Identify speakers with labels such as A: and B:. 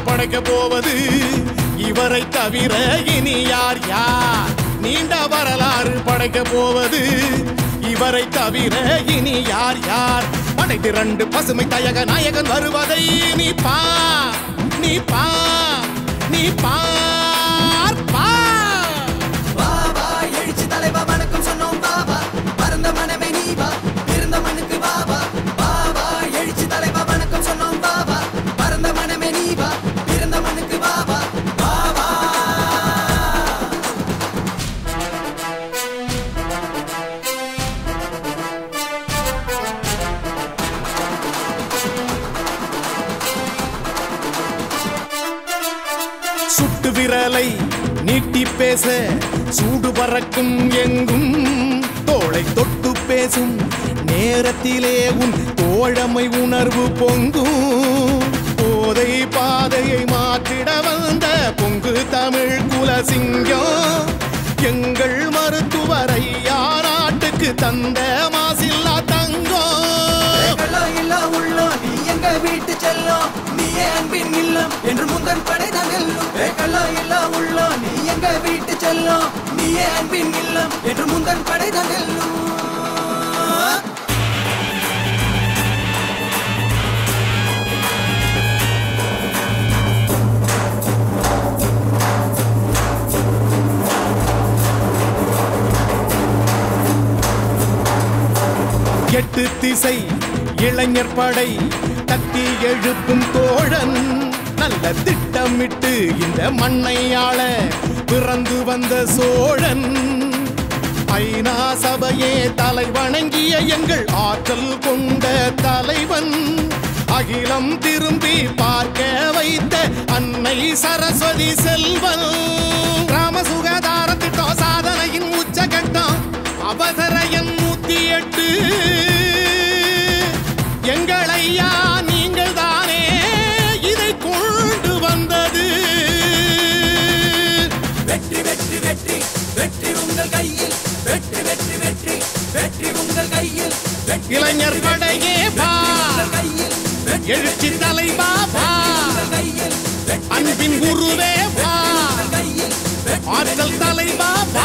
A: படைக்க போவது இவரை தவிர இனி யார் யார்? நீண்ட வரலாறு படைக்க போவது இவரை தவிர இனி யார் யார்? படை திரண்டு பசுமை தயக நாயகன் வருவதை நீ பார், நீ பார், நீ பார், பார்.
B: பாபா எழுச்சி தலைவா வணக்கம் சொன்னோம் பாபா, பரந்த மனமே நீ வா, இருந்த மண்ணுக்கு பாபா. பாபா எழுச்சி தலைவா வணக்கம் சொன்னோம் பாபா, பரந்த மனமே நீ வா, இருந்த மண்ணுக்கு பாபா. பாபா
A: சுட்டு விரலை நீட்டி பேச சூடு பறக்கும் எங்கும், தோளை தொட்டு பேசும் நேரத்திலே உன் தோழமை உணர்வு பொங்கும். போதை பாதையை மாற்றிட வந்த பொங்கு தமிழ் குலசிங்கம், எங்கள் மருத்துவரை நாட்டுக்கு தந்த மாசில்லா தங்கம்.
B: இல்ல உள்ளோ நீ எங்க வீட்டு செல்லும், நீயே அன்பின் இல்லம் என்று முந்தன் படைதான் வெல்லும். இல்ல உள்ளோ நீ எங்க வீட்டு செல்லும், நீயே அன்பின் இல்லம் என்று முந்தன் படைதான் வெல்லும்.
A: எட்டு திசை இளைஞர் படை தட்டி எழுப்பும் தோழன், நல்ல திட்டமிட்டு இந்த மண்ணை ஆள பிறந்து வந்த சோழன். ஐநா சபையே தலை வணங்கிய எங்கள் ஆற்றல் கொண்ட தலைவன், அகிலம் திரும்பி பார்க்க வைத்த அன்னை சரஸ்வதி செல்வன். கிராம சுகாதார திட்டம் சாதனையின் உச்சகட்டம், அவசர எண் 108 எங்களையா நீங்கள் தானே இதை கொண்டு வந்தது.
B: வெற்றி வெற்றி வெற்றி வெற்றி உங்கள் கையில், வெற்றி வெற்றி வெற்றி வெற்றி உங்கள் கையில்.
A: இளைஞர் படையே பா, எழுச்சி தலைவா பா, அன்பின் குருவே பா, ஆற்றல் தலைவா பா.